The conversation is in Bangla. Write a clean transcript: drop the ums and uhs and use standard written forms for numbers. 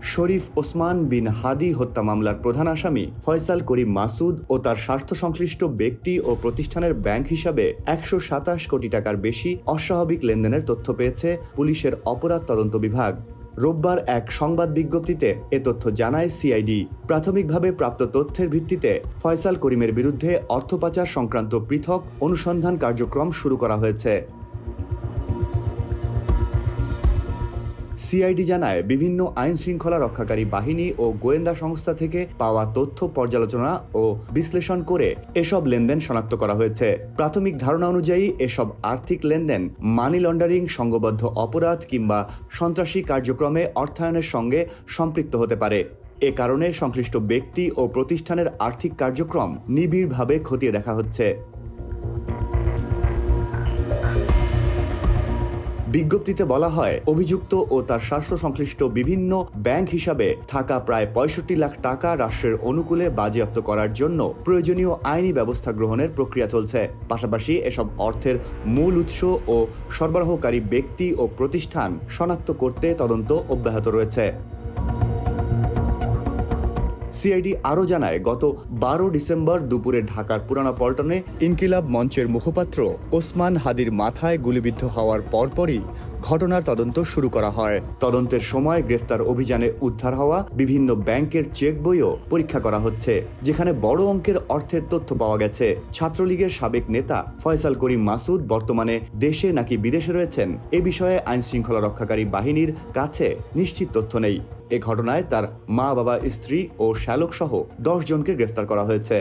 শরীফ ওসমান বিন হাদি হত্যা মামলার প্রধান আসামি ফয়সাল করিম মাসুদ ও তার স্বার্থ সংশ্লিষ্ট ব্যক্তি ও প্রতিষ্ঠানের ব্যাংক হিসাবে ১২৭ কোটি টাকার বেশি অস্বাভাবিক লেনদেনের তথ্য পেয়েছে পুলিশের অপরাধ তদন্ত বিভাগ। রোববার এক সংবাদ বিজ্ঞপ্তিতে এ তথ্য জানায় সিআইডি। প্রাথমিকভাবে প্রাপ্ত তথ্যের ভিত্তিতে ফয়সাল করিমের বিরুদ্ধে অর্থ পাচার সংক্রান্ত পৃথক অনুসন্ধান কার্যক্রম শুরু করা হয়েছে। সিআইডি জানায়, বিভিন্ন আইন শৃঙ্খলা রক্ষাকারী বাহিনী ও গোয়েন্দা সংস্থা থেকে পাওয়া তথ্য পর্যালোচনা ও বিশ্লেষণ করে এসব লেনদেন শনাক্ত করা হয়েছে। প্রাথমিক ধারণা অনুযায়ী এসব আর্থিক লেনদেন মানি লন্ডারিং, সংঘবদ্ধ অপরাধ কিংবা সন্ত্রাসী কার্যক্রমে অর্থায়নের সঙ্গে সম্পৃক্ত হতে পারে। এ কারণে সংশ্লিষ্ট ব্যক্তি ও প্রতিষ্ঠানের আর্থিক কার্যক্রম নিবিড়ভাবে খতিয়ে দেখা হচ্ছে। বিজ্ঞপ্তিতে বলা হয়, অভিযুক্ত ও তার স্বার্থ সংশ্লিষ্ট বিভিন্ন ব্যাংক হিসাবে থাকা প্রায় ৬৫ লাখ টাকা রাষ্ট্রের অনুকূলে বাজেয়াপ্ত করার জন্য প্রয়োজনীয় আইনি ব্যবস্থা গ্রহণের প্রক্রিয়া চলছে। পাশাপাশি এসব অর্থের মূল উৎস ও সরবরাহকারী ব্যক্তি ও প্রতিষ্ঠান শনাক্ত করতে তদন্ত অব্যাহত রয়েছে। সিআইডি আরও জানায়, গত ১২ ডিসেম্বর দুপুরে ঢাকার পুরানা পল্টনে ইনকিলাব মঞ্চের মুখপাত্র ওসমান হাদির মাথায় গুলিবিদ্ধ হওয়ার পরপরই ঘটনার তদন্ত শুরু করা হয়। তদন্তের সময় গ্রেফতার অভিযানে উদ্ধার হওয়া বিভিন্ন ব্যাংকের চেক বইও পরীক্ষা করা হচ্ছে, যেখানে বড় অঙ্কের অর্থের তথ্য পাওয়া গেছে। ছাত্রলীগের সাবেক নেতা ফয়সাল করিম মাসুদ বর্তমানে দেশে নাকি বিদেশে রয়েছেন, এ বিষয়ে আইন শৃঙ্খলা রক্ষাকারী বাহিনীর কাছে নিশ্চিত তথ্য নেই। এ ঘটনায় তার মা, বাবা, স্ত্রী ও শ্যালক সহ ১০ জনকে গ্রেফতার করা হয়েছে।